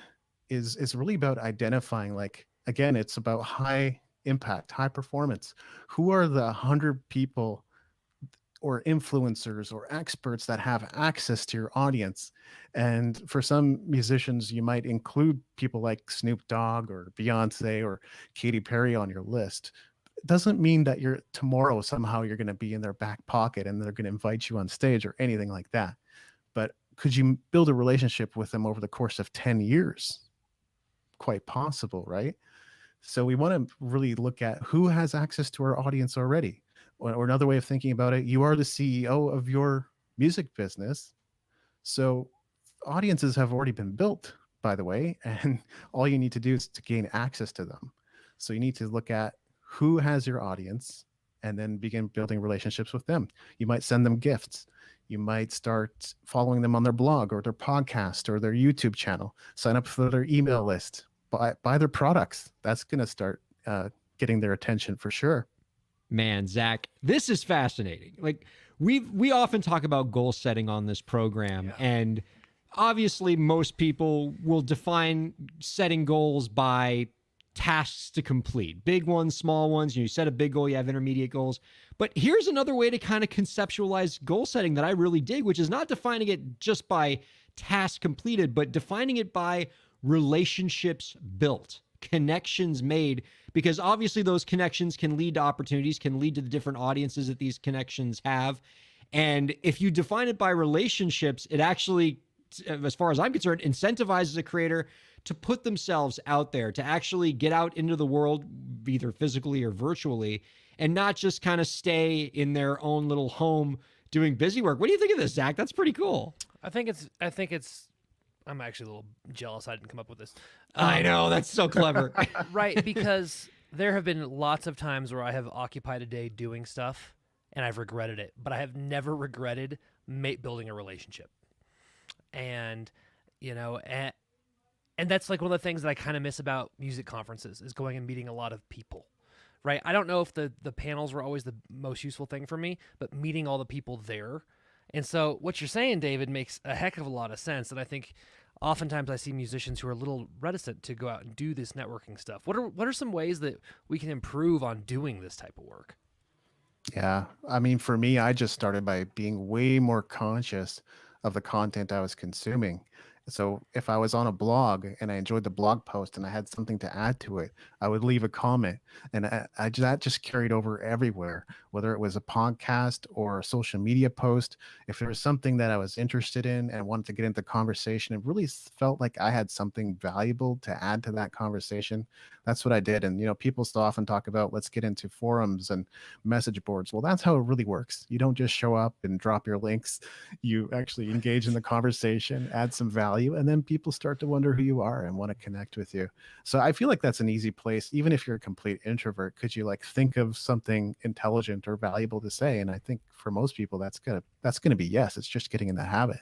[SPEAKER 5] is really about identifying, like, again, it's about high impact, high performance. Who are the 100 people or influencers or experts that have access to your audience? And for some musicians, you might include people like Snoop Dogg or Beyonce or Katy Perry on your list. It doesn't mean that tomorrow somehow you're going to be in their back pocket and they're going to invite you on stage or anything like that. But could you build a relationship with them over the course of 10 years? Quite possible, right? So we want to really look at who has access to our audience already. Or another way of thinking about it, you are the CEO of your music business. So audiences have already been built, by the way, and all you need to do is to gain access to them. So you need to look at who has your audience and then begin building relationships with them. You might send them gifts. You might start following them on their blog or their podcast or their YouTube channel. Sign up for their email list. Buy their products. That's going to start getting their attention for sure.
[SPEAKER 1] Man, Zach, this is fascinating. Like we often talk about goal setting on this program, and obviously most people will define setting goals by tasks to complete. Big ones, small ones. You set a big goal, you have intermediate goals. But here's another way to kind of conceptualize goal setting that I really dig, which is not defining it just by tasks completed, but defining it by relationships built, connections made, because obviously those connections can lead to opportunities, can lead to the different audiences that these connections have. And if you define it by relationships, it actually, as far as I'm concerned, incentivizes a creator to put themselves out there, to actually get out into the world, either physically or virtually, and not just kind of stay in their own little home doing busy work. What do you think of this, Zach? That's pretty cool.
[SPEAKER 3] I think it's I'm actually a little jealous I didn't come up with this.
[SPEAKER 1] I know, that's so clever.
[SPEAKER 3] Right, because there have been lots of times where I have occupied a day doing stuff and I've regretted it, but I have never regretted building a relationship. And, and that's like one of the things that I kind of miss about music conferences is going and meeting a lot of people, right? I don't know if the panels were always the most useful thing for me, but meeting all the people there. And so what you're saying, David, makes a heck of a lot of sense. And I think oftentimes I see musicians who are a little reticent to go out and do this networking stuff. What are some ways that we can improve on doing this type of work?
[SPEAKER 5] Yeah. I mean, for me, I just started by being way more conscious of the content I was consuming. So if I was on a blog and I enjoyed the blog post and I had something to add to it, I would leave a comment. And that just carried over everywhere, whether it was a podcast or a social media post. If there was something that I was interested in and wanted to get into conversation, it really felt like I had something valuable to add to that conversation. That's what I did. And, people still often talk about, let's get into forums and message boards. Well, that's how it really works. You don't just show up and drop your links. You actually engage in the conversation, add some value, and then people start to wonder who you are and want to connect with you. So I feel like that's an easy place. Even if you're a complete introvert, could you think of something intelligent or valuable to say? And I think for most people, that's gonna be yes. It's just getting in the habit.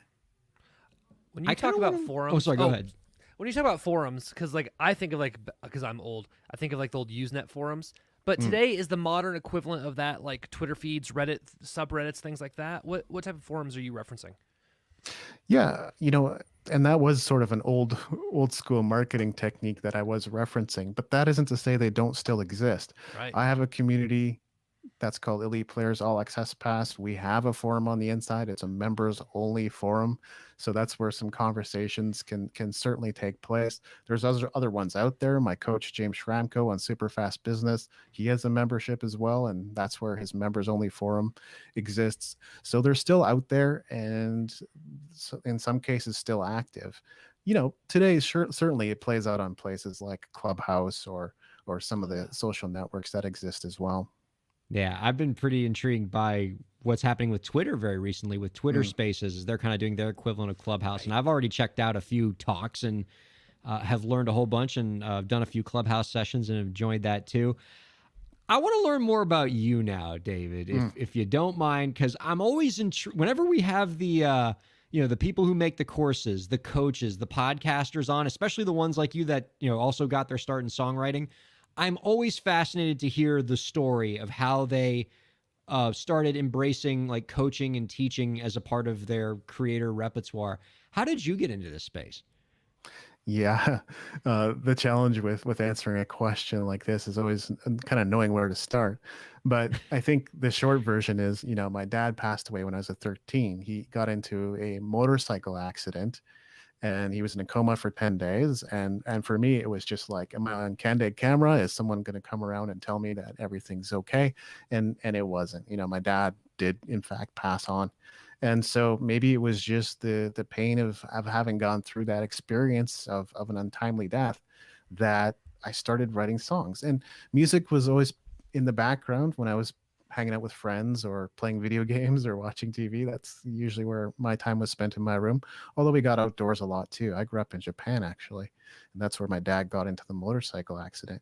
[SPEAKER 3] When you talk about forums,
[SPEAKER 1] Oh, sorry, go ahead.
[SPEAKER 3] When you talk about forums, because I think of because I'm old, I think of the old Usenet forums. But today is the modern equivalent of that, like Twitter feeds, Reddit subreddits, things like that. What type of forums are you referencing?
[SPEAKER 5] Yeah, and that was sort of an old school marketing technique that I was referencing, but that isn't to say they don't still exist.
[SPEAKER 3] Right.
[SPEAKER 5] I have a community that's called Elite Players All Access Pass. We have a forum on the inside. It's a members only forum. So that's where some conversations can certainly take place. There's other ones out there. My coach, James Schramko on Superfast Business, he has a membership as well. And that's where his members only forum exists. So they're still out there, and so in some cases still active. Today, certainly it plays out on places like Clubhouse or some of the social networks that exist as well.
[SPEAKER 1] Yeah, I've been pretty intrigued by what's happening with Twitter very recently with Twitter Spaces. As they're kind of doing their equivalent of Clubhouse. And I've already checked out a few talks and have learned a whole bunch, and done a few Clubhouse sessions and have enjoyed that too. I want to learn more about you now, David, if you don't mind, because I'm always whenever we have the the people who make the courses, the coaches, the podcasters on, especially the ones like you that also got their start in songwriting. I'm always fascinated to hear the story of how they started embracing like coaching and teaching as a part of their creator repertoire. How did you get into this space?
[SPEAKER 5] Yeah, the challenge with answering a question like this is always kind of knowing where to start. But I think the short version is, my dad passed away when I was 13. He got into a motorcycle accident, and he was in a coma for 10 days. And for me, it was just like, am I on candid camera? Is someone going to come around and tell me that everything's okay? And it wasn't. My dad did in fact pass on. And so maybe it was just the pain of having gone through that experience of an untimely death that I started writing songs. And music was always in the background when I was hanging out with friends or playing video games or watching TV. That's usually where my time was spent, in my room. Although we got outdoors a lot too. I grew up in Japan, actually. And that's where my dad got into the motorcycle accident.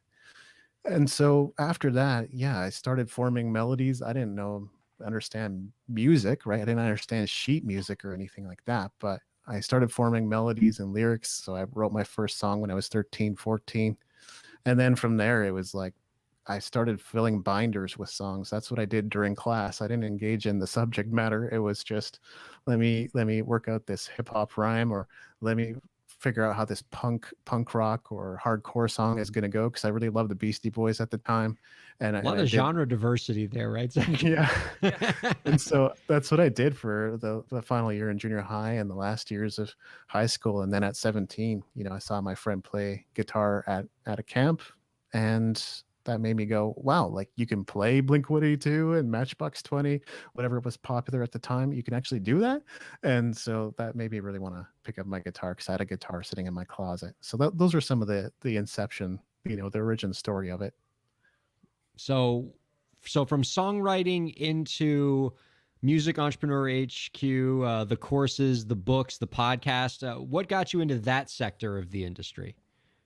[SPEAKER 5] And so after that, yeah, I started forming melodies. I didn't understand music, right? I didn't understand sheet music or anything like that, but I started forming melodies and lyrics. So I wrote my first song when I was 13, 14. And then from there, it was like, I started filling binders with songs. That's what I did during class. I didn't engage in the subject matter. It was just, let me work out this hip hop rhyme, or let me figure out how this punk rock or hardcore song is going to go. Cause I really loved the Beastie Boys at the time. And
[SPEAKER 1] a lot of genre diversity there, right?
[SPEAKER 5] Yeah. And so that's what I did for the final year in junior high and the last years of high school. And then at 17, I saw my friend play guitar at a camp, and that made me go, wow, like you can play Blink-182 and Matchbox 20, whatever was popular at the time. You can actually do that. And so that made me really want to pick up my guitar, because I had a guitar sitting in my closet. So those are some of the inception, the origin story of it.
[SPEAKER 1] So from songwriting into Music Entrepreneur HQ, the courses, the books, the podcast, what got you into that sector of the industry?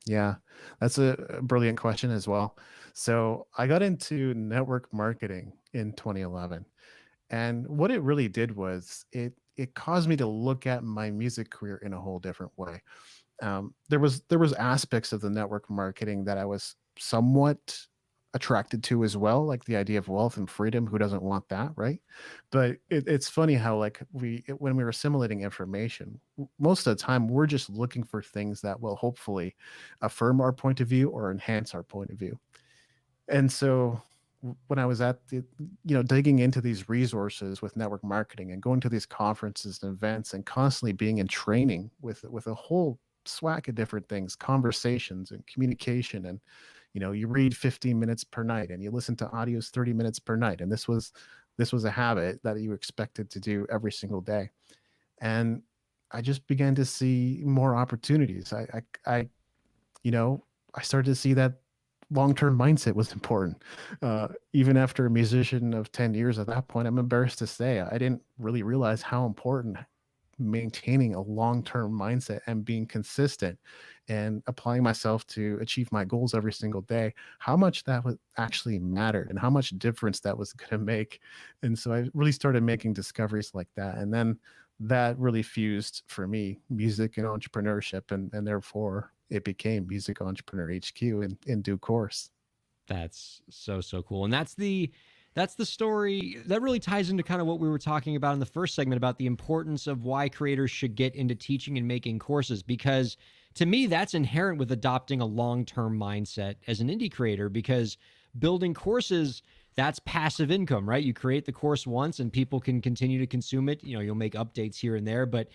[SPEAKER 5] Yeah, that's a brilliant question as well. So I got into network marketing in 2011. And what it really did was it caused me to look at my music career in a whole different way. There was aspects of the network marketing that I was somewhat attracted to as well, like the idea of wealth and freedom. Who doesn't want that, right? But it's funny how like when we were assimilating information, most of the time we're just looking for things that will hopefully affirm our point of view or enhance our point of view. And so when I was at digging into these resources with network marketing and going to these conferences and events and constantly being in training with a whole swag of different things, conversations and communication, and you read 15 minutes per night and you listen to audios 30 minutes per night. And this was a habit that you expected to do every single day. And I just began to see more opportunities. I started to see that long-term mindset was important. Even after a musician of 10 years at that point, I'm embarrassed to say, I didn't really realize how important maintaining a long-term mindset and being consistent and applying myself to achieve my goals every single day, how much that would actually mattered and how much difference that was going to make. And so I really started making discoveries like that. And then that really fused for me music and entrepreneurship, and therefore it became Music Entrepreneur HQ in due course.
[SPEAKER 1] That's so cool. And that's the story that really ties into kind of what we were talking about in the first segment about the importance of why creators should get into teaching and making courses, because to me, that's inherent with adopting a long-term mindset as an indie creator, because building courses, that's passive income, right? You create the course once and people can continue to consume it. You'll make updates here and there, but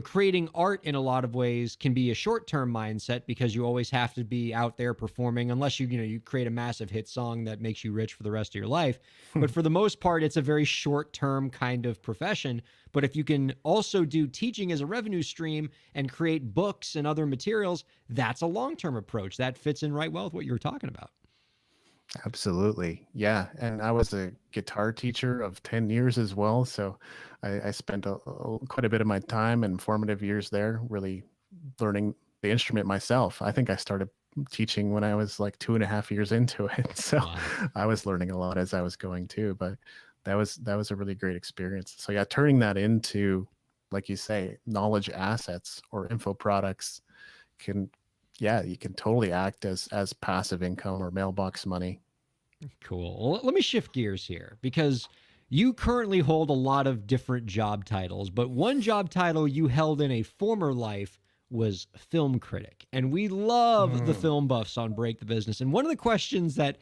[SPEAKER 1] creating art in a lot of ways can be a short-term mindset because you always have to be out there performing unless you create a massive hit song that makes you rich for the rest of your life. But for the most part, it's a very short-term kind of profession. But if you can also do teaching as a revenue stream and create books and other materials, that's a long-term approach. That fits in right well with what you were talking about.
[SPEAKER 5] Absolutely. Yeah. And I was a guitar teacher of 10 years as well. So I spent quite a bit of my time and formative years there really learning the instrument myself. I think I started teaching when I was like 2.5 years into it. So
[SPEAKER 1] Wow.
[SPEAKER 5] I was learning a lot as I was going too, but that was a really great experience. So yeah, turning that into, like you say, knowledge assets or info products you can totally act as passive income or mailbox money.
[SPEAKER 1] Cool. Well, let me shift gears here because you currently hold a lot of different job titles, but one job title you held in a former life was film critic. And we love the film buffs on Break the Business. And one of the questions that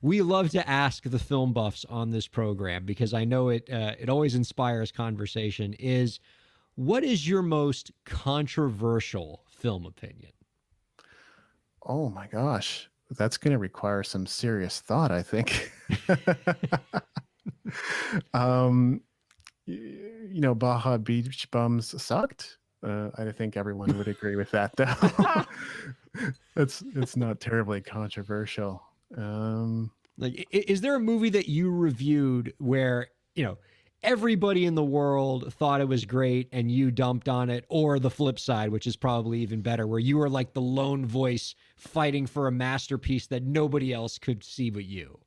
[SPEAKER 1] we love to ask the film buffs on this program, because I know it always inspires conversation, is what is your most controversial film opinion?
[SPEAKER 5] Oh my gosh, that's going to require some serious thought, I think. Baja Beach Bums sucked. I think everyone would agree with that, though. It's not terribly controversial.
[SPEAKER 1] Is there a movie that you reviewed where, everybody in the world thought it was great and you dumped on it, or the flip side, which is probably even better, where you were like the lone voice fighting for a masterpiece that nobody else could see but you?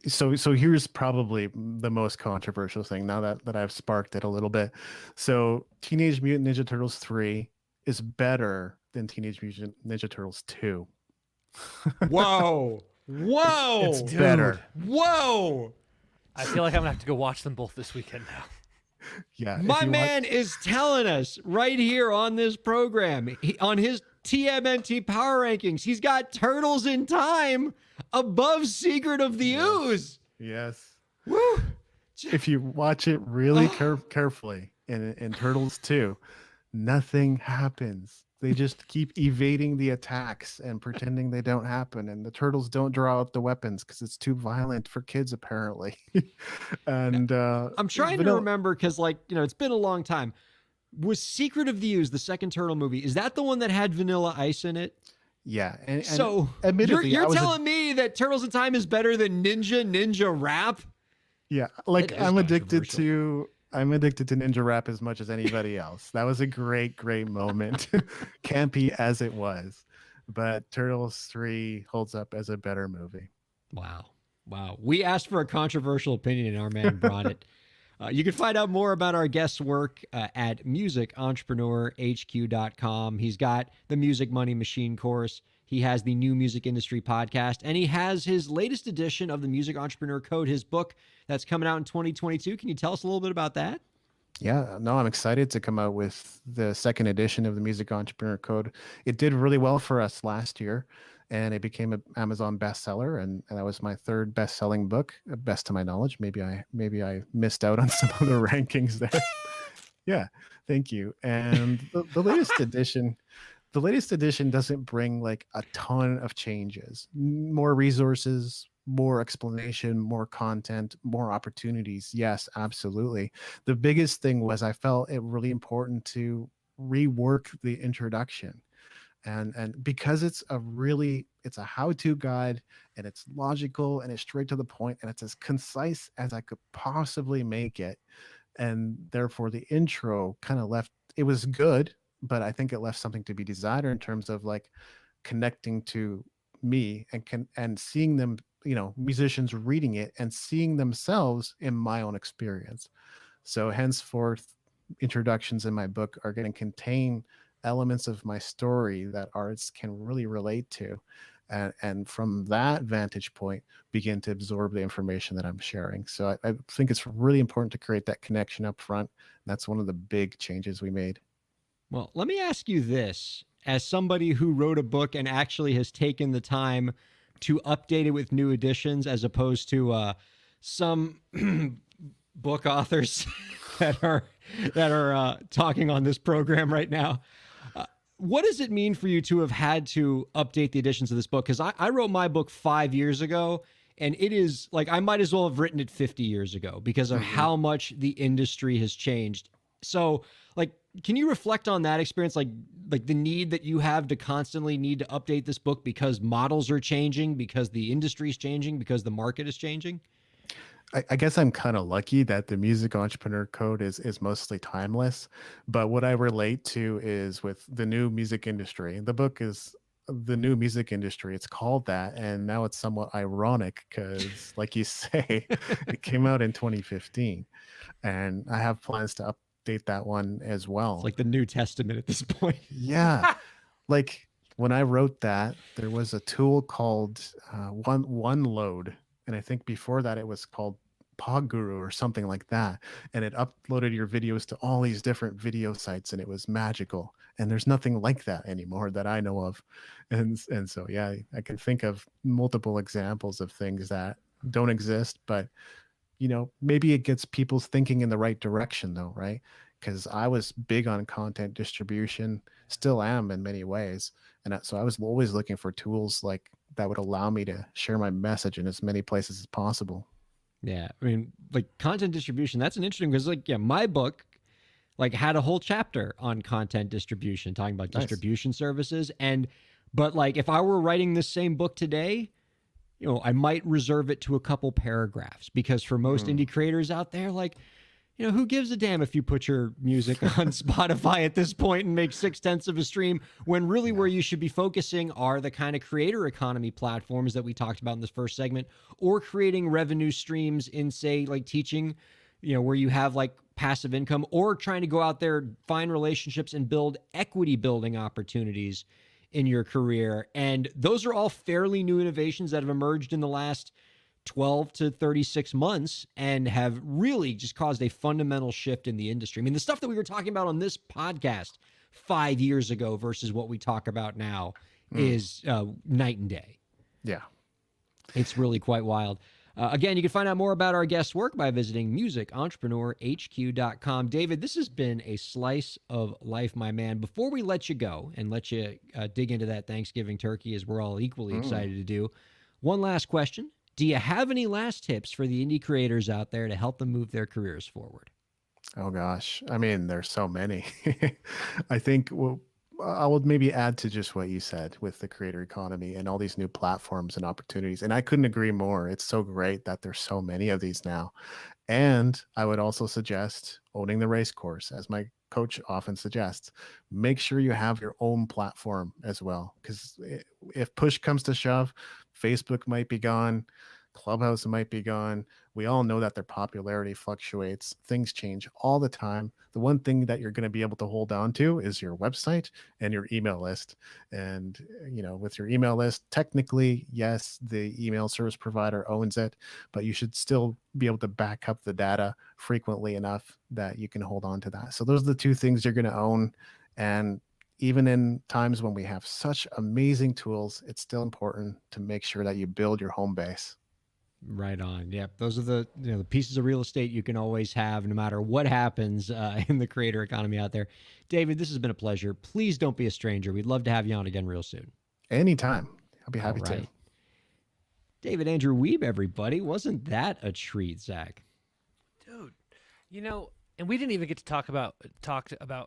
[SPEAKER 5] So here's probably the most controversial thing now that I've sparked it a little bit. So Teenage Mutant Ninja Turtles 3 is better than Teenage Mutant Ninja Turtles 2.
[SPEAKER 1] Whoa.
[SPEAKER 5] It's better.
[SPEAKER 1] Whoa.
[SPEAKER 3] I feel like I'm gonna have to go watch them both this weekend now.
[SPEAKER 5] Yeah.
[SPEAKER 1] My man is telling us right here on this program, on his TMNT Power Rankings, he's got Turtles in Time above Secret of the Ooze.
[SPEAKER 5] Yes.
[SPEAKER 1] Woo.
[SPEAKER 5] If you watch it really carefully in Turtles 2, nothing happens. They just keep evading the attacks and pretending they don't happen. And the turtles don't draw out the weapons because it's too violent for kids, apparently. And
[SPEAKER 1] I'm trying to remember because, it's been a long time. Was Secret of the Ooze, the second Turtle movie, is that the one that had Vanilla Ice in it?
[SPEAKER 5] Yeah. And
[SPEAKER 1] so
[SPEAKER 5] admittedly,
[SPEAKER 1] you're telling me that Turtles in Time is better than Ninja Rap?
[SPEAKER 5] Yeah. I'm addicted to Ninja Rap as much as anybody else. That was a great moment. Campy as it was. But Turtles 3 holds up as a better movie.
[SPEAKER 1] Wow. We asked for a controversial opinion and our man brought it. You can find out more about our guest's work at MusicEntrepreneurHQ.com. He's got the Music Money Machine course. He has the New Music Industry podcast, and he has his latest edition of the Music Entrepreneur Code, his book that's coming out in 2022. Can you tell us a little bit about that?
[SPEAKER 5] Yeah, no, I'm excited to come out with the second edition of the Music Entrepreneur Code. It did really well for us last year, and it became an Amazon bestseller, and that was my third best-selling book, best to my knowledge. Maybe I missed out on some of the rankings there. Yeah, thank you. And the latest edition. The latest edition doesn't bring like a ton of changes, more resources, more explanation, more content, more opportunities. Yes, absolutely. The biggest thing was I felt it really important to rework the introduction. And because it's a how-to guide, and it's logical and it's straight to the point and it's as concise as I could possibly make it. And therefore the intro kind of it was good, but I think it left something to be desired in terms of like connecting to me and seeing them, musicians reading it and seeing themselves in my own experience. So henceforth, introductions in my book are going to contain elements of my story that artists can really relate to. And from that vantage point, begin to absorb the information that I'm sharing. So I think it's really important to create that connection up front. That's one of the big changes we made.
[SPEAKER 1] Well, let me ask you this. As somebody who wrote a book and actually has taken the time to update it with new editions, as opposed to some book authors that are talking on this program right now. What does it mean for you to have had to update the editions of this book? Because I wrote my book 5 years ago, and it is like I might as well have written it 50 years ago because of how much the industry has changed. So, like, can you reflect on that experience, like the need that you have to constantly need to update this book because models are changing, because the industry is changing, because the market is changing?
[SPEAKER 5] I guess I'm kind of lucky that the music entrepreneur code is mostly timeless. But what I relate to is with the new music industry. The book is the new music industry. It's called that. And now it's somewhat ironic because, like you say, it came out in 2015. And I have plans to update that one as well.
[SPEAKER 1] It's like the New Testament at this point.
[SPEAKER 5] Yeah. Like when I wrote that, there was a tool called One Load. And I think before that it was called Poguru or something like that. And it uploaded your videos to all these different video sites, and it was magical. And there's nothing like that anymore that I know of. And so, yeah, I can think of multiple examples of things that don't exist, but maybe it gets people thinking in the right direction though, right? Because I was big on content distribution, still am in many ways. And so I was always looking for tools like that would allow me to share my message in as many places as possible.
[SPEAKER 1] Yeah. I mean, like content distribution, that's an interesting, because like, yeah, my book like had a whole chapter on content distribution, talking about distribution services. But like, if I were writing this same book today, I might reserve it to a couple paragraphs, because for most indie creators out there, like, who gives a damn if you put your music on Spotify at this point and make 0.6 of a stream, when really where you should be focusing are the kind of creator economy platforms that we talked about in this first segment, or creating revenue streams in, say, like teaching, where you have like passive income, or trying to go out there, find relationships and build equity building opportunities in your career. And those are all fairly new innovations that have emerged in the last 12 to 36 months and have really just caused a fundamental shift in the industry. I mean, the stuff that we were talking about on this podcast 5 years ago versus what we talk about now is night and day.
[SPEAKER 5] Yeah.
[SPEAKER 1] It's really quite wild. Again, you can find out more about our guest's work by visiting MusicEntrepreneurHQ.com. David, this has been a slice of life, my man. Before we let you go and let you dig into that Thanksgiving turkey, as we're all equally excited to do, one last question. Do you have any last tips for the indie creators out there to help them move their careers forward?
[SPEAKER 5] Oh gosh. I mean, there's so many. I think I would maybe add to just what you said with the creator economy and all these new platforms and opportunities. And I couldn't agree more. It's so great that there's so many of these now. And I would also suggest owning the race course, as my coach often suggests. Make sure you have your own platform as well, because if push comes to shove, Facebook might be gone, Clubhouse might be gone. We all know that their popularity fluctuates. Things change all the time. The one thing that you're going to be able to hold on to is your website and your email list. And, with your email list, technically, yes, the email service provider owns it, but you should still be able to back up the data frequently enough that you can hold on to that. So those are the two things you're going to own. And even in times when we have such amazing tools, it's still important to make sure that you build your home base.
[SPEAKER 1] Right on. Yeah, those are the the pieces of real estate you can always have, no matter what happens in the creator economy out there. David, this has been a pleasure. Please don't be a stranger. We'd love to have you on again real soon.
[SPEAKER 5] Anytime. I'll be happy
[SPEAKER 1] All right.
[SPEAKER 5] to.
[SPEAKER 1] David Andrew Wiebe, everybody. Wasn't that a treat, Zach?
[SPEAKER 3] Dude, and we didn't even get to talk about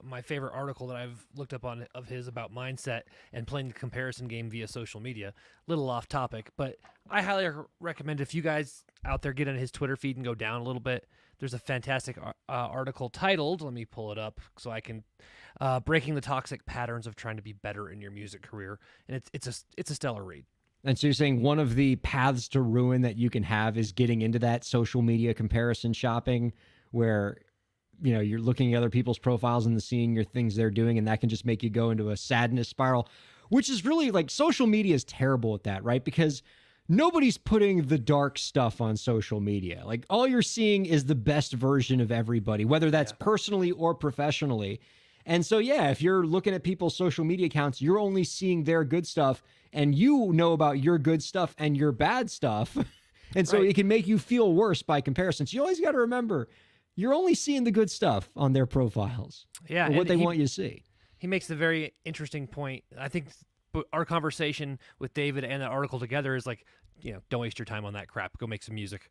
[SPEAKER 3] my favorite article that I've looked up on of his about mindset and playing the comparison game via social media. Little off topic, but I highly recommend, if you guys out there get on his Twitter feed and go down a little bit, there's a fantastic article titled, let me pull it up so I can, Breaking the Toxic Patterns of Trying to Be Better in Your Music Career. And it's a stellar read.
[SPEAKER 1] And so you're saying one of the paths to ruin that you can have is getting into that social media comparison shopping, where you're looking at other people's profiles and seeing your things they're doing, and that can just make you go into a sadness spiral, which is really, like, social media is terrible at that, right? Because nobody's putting the dark stuff on social media. Like, all you're seeing is the best version of everybody, whether that's personally or professionally. And so, yeah, if you're looking at people's social media accounts, you're only seeing their good stuff, and you know about your good stuff and your bad stuff. And so
[SPEAKER 3] Right.
[SPEAKER 1] it can make you feel worse by comparison. So you always got to remember, you're only seeing the good stuff on their profiles,
[SPEAKER 3] Yeah,
[SPEAKER 1] or what
[SPEAKER 3] and
[SPEAKER 1] they
[SPEAKER 3] he-
[SPEAKER 1] want you to see.
[SPEAKER 3] He makes a very interesting point. I think our conversation with David and that article together is like, don't waste your time on that crap. Go make some music.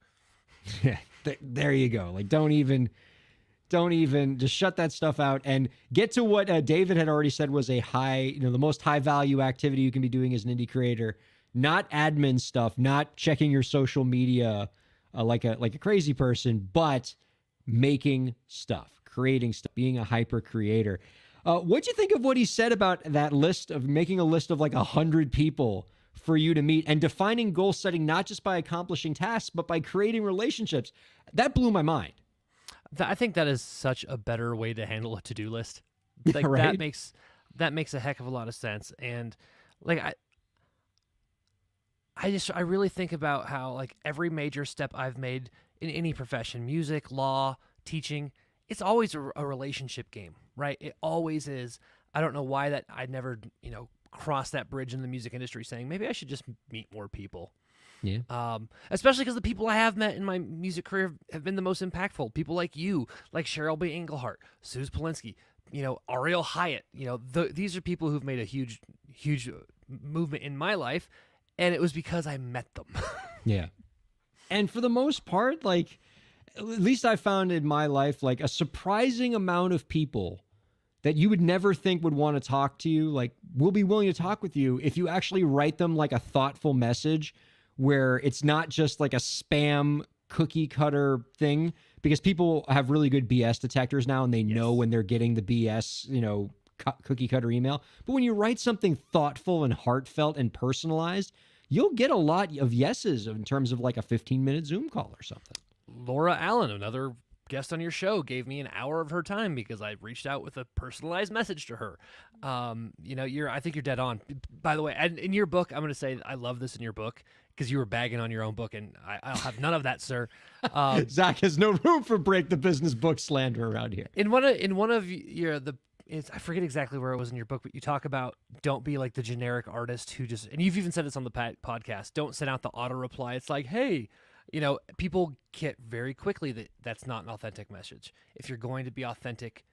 [SPEAKER 1] Yeah, there you go. Like, don't even just shut that stuff out and get to what David had already said was a high, the most high value activity you can be doing as an indie creator. Not admin stuff, not checking your social media like a crazy person, but making stuff, creating stuff, being a hyper creator. What'd you think of what he said about that list of making a list of like 100 people for you to meet and defining goal setting, not just by accomplishing tasks, but by creating relationships? That blew my mind.
[SPEAKER 3] I think that is such a better way to handle a to-do list. Like
[SPEAKER 1] Right?
[SPEAKER 3] that makes a heck of a lot of sense. And like I really think about how like every major step I've made in any profession, music, law, teaching, it's always a relationship game, right? It always is. I don't know why that I'd never, cross that bridge in the music industry saying maybe I should just meet more people.
[SPEAKER 1] Yeah.
[SPEAKER 3] Especially because the people I have met in my music career have been the most impactful. People like you, like Cheryl B. Englehart, Suze Polinsky, Ariel Hyatt. These are people who've made a huge movement in my life, and it was because I met them.
[SPEAKER 1] Yeah. And for the most part, like, at least I found in my life, like a surprising amount of people that you would never think would want to talk to you, like, will be willing to talk with you if you actually write them like a thoughtful message where it's not just like a spam cookie cutter thing, because people have really good BS detectors now and they know when they're getting the BS, cookie cutter email. But when you write something thoughtful and heartfelt and personalized, you'll get a lot of yeses in terms of like a 15-minute Zoom call or something.
[SPEAKER 3] Laura Allen, another guest on your show, gave me an hour of her time because I reached out with a personalized message to her. I think you're dead on. By the way, and in your book, I'm going to say I love this in your book because you were bagging on your own book, and I'll have none of that, sir.
[SPEAKER 1] Zach has no room for break the business book slander around here.
[SPEAKER 3] In one of your I forget exactly where it was in your book, but you talk about don't be like the generic artist who just, and you've even said this on the podcast, don't send out the auto reply. It's like, hey, people get very quickly that that's not an authentic message. If you're going to be authentic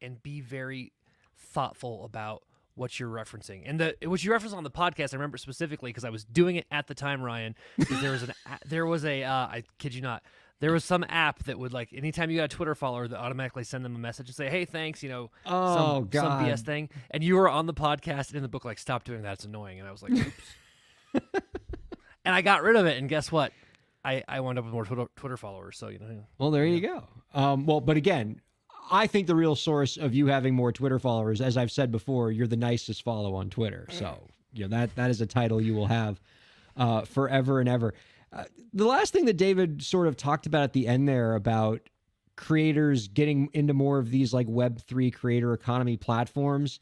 [SPEAKER 3] and be very thoughtful about what you're referencing. And what you referenced on the podcast, I remember specifically because I was doing it at the time, Ryan, because there was I kid you not, there was some app that would, like, anytime you got a Twitter follower, that automatically send them a message and say, hey, thanks, some
[SPEAKER 1] God.
[SPEAKER 3] BS thing. And you were on the podcast and in the book, like, stop doing that. It's annoying. And I was like, oops. And I got rid of it. And guess what? I wound up with more Twitter followers. So,
[SPEAKER 1] Well, there you go. But again, I think the real source of you having more Twitter followers, as I've said before, you're the nicest follow on Twitter. So, that is a title you will have forever and ever. The last thing that David sort of talked about at the end there about creators getting into more of these like Web3 creator economy platforms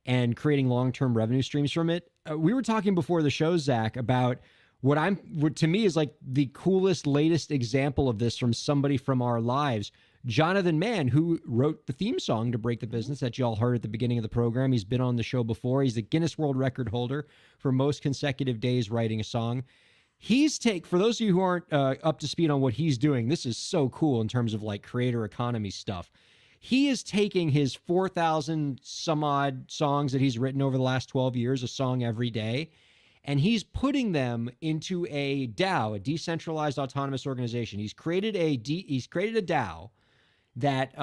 [SPEAKER 1] and creating long-term revenue streams from it. We were talking before the show, Zach, about what to me is like the coolest, latest example of this from somebody from our lives. Jonathan Mann, who wrote the theme song to Break the Business that y'all heard at the beginning of the program. He's been on the show before. He's the Guinness World Record holder for most consecutive days writing a song. For those of you who aren't up to speed on what he's doing, this is so cool in terms of like creator economy stuff. He is taking his 4,000 some odd songs that he's written over the last 12 years, a song every day, and he's putting them into a DAO, a decentralized autonomous organization. He's created a DAO that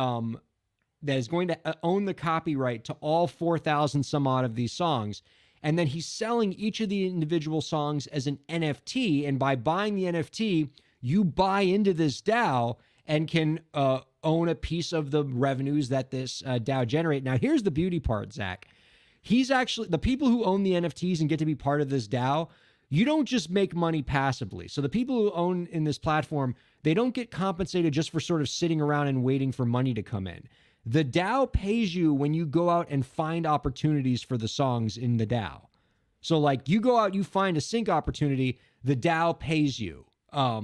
[SPEAKER 1] is going to own the copyright to all 4,000 some odd of these songs. And then he's selling each of the individual songs as an NFT. And by buying the NFT, you buy into this DAO and can own a piece of the revenues that this DAO generate. Now, here's the beauty part, Zach. The people who own the NFTs and get to be part of this DAO, you don't just make money passively. So the people who own in this platform, they don't get compensated just for sort of sitting around and waiting for money to come in. The DAO pays you when you go out and find opportunities for the songs in the DAO. So like you go out, you find a sync opportunity, the DAO pays you. So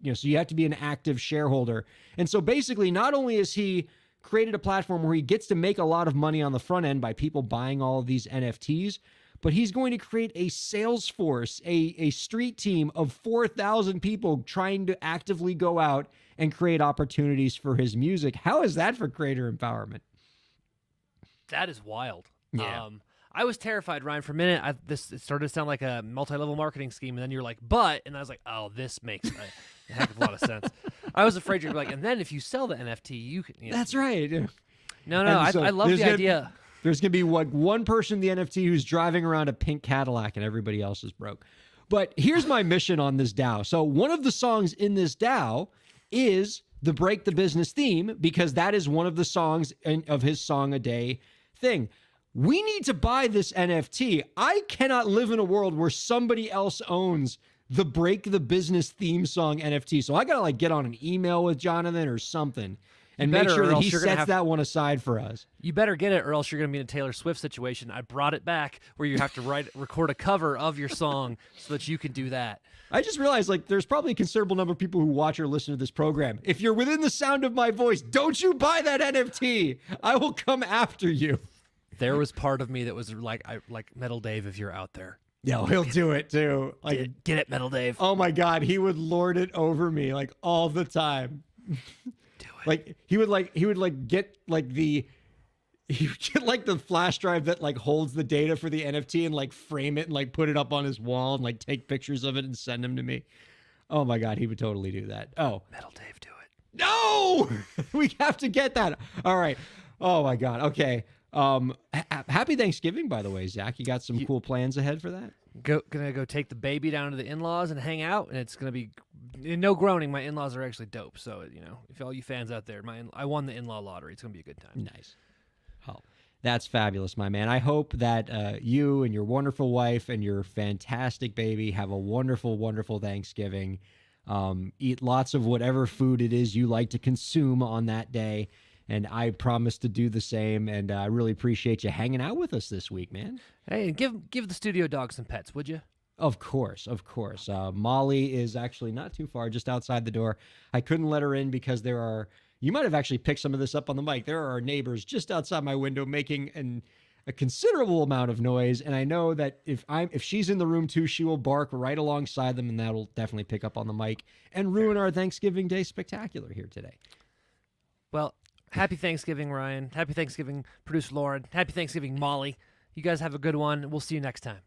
[SPEAKER 1] you have to be an active shareholder. And so basically not only is he created a platform where he gets to make a lot of money on the front end by people buying all of these NFTs. But he's going to create a sales force, a street team of 4,000 people trying to actively go out and create opportunities for his music. How is that for creator empowerment?
[SPEAKER 3] That is wild.
[SPEAKER 1] Yeah.
[SPEAKER 3] I was terrified, Ryan. For a minute, it started to sound like a multi-level marketing scheme, and then you're like, but, and I was like, oh, this makes a heck of a lot of sense. I was afraid you'd be like, and then if you sell the NFT, you can. You know.
[SPEAKER 1] That's right.
[SPEAKER 3] No,
[SPEAKER 1] And so
[SPEAKER 3] I love the idea.
[SPEAKER 1] There's going to be one person in the NFT who's driving around a pink Cadillac and everybody else is broke. But here's my mission on this DAO. So one of the songs in this DAO is the Break the Business theme, because that is one of the songs of his Song a Day thing. We need to buy this NFT. I cannot live in a world where somebody else owns the Break the Business theme song NFT. So I got to get on an email with Jonathan or something and make sure that he sets that one aside for us. You
[SPEAKER 3] better get it, or else you're going to be in a Taylor Swift situation. I brought it back where you have to record a cover of your song so that you can do that.
[SPEAKER 1] I just realized there's probably a considerable number of people who watch or listen to this program. If you're within the sound of my voice, don't you buy that NFT. I will come after you.
[SPEAKER 3] There was part of me that was like Metal Dave, if you're out there.
[SPEAKER 1] Yeah, he'll do it too.
[SPEAKER 3] Get it, Metal Dave.
[SPEAKER 1] Oh my God, he would lord it over me all the time. Do it. He would get the flash drive that holds the data for the NFT and frame it and put it up on his wall and take pictures of it and send them to me. Oh my God, he would totally do that. Oh,
[SPEAKER 3] Metal Dave, do it.
[SPEAKER 1] No, we have to get that. All right. Oh my God. Okay. Happy Thanksgiving, by the way, Zach. You got some cool plans ahead for that?
[SPEAKER 3] Gonna go take the baby down to the in-laws and hang out, and it's gonna be no groaning. My in-laws are actually dope, so if all you fans out there, I won the in-law lottery. It's gonna be a good time.
[SPEAKER 1] Nice. Oh, that's fabulous, my man. I hope that you and your wonderful wife and your fantastic baby have a wonderful, wonderful Thanksgiving. Eat lots of whatever food it is you like to consume on that day. And I promise to do the same. And I really appreciate you hanging out with us this week, man.
[SPEAKER 3] Hey, give the studio dog some pets, would you?
[SPEAKER 1] Of course, of course. Molly is actually not too far, just outside the door. I couldn't let her in because you might have actually picked some of this up on the mic. There are neighbors just outside my window making a considerable amount of noise. And I know that if she's in the room too, she will bark right alongside them, and that'll definitely pick up on the mic and ruin our Thanksgiving Day spectacular here today.
[SPEAKER 3] Well, happy Thanksgiving, Ryan. Happy Thanksgiving, producer Lauren. Happy Thanksgiving, Molly. You guys have a good one. We'll see you next time.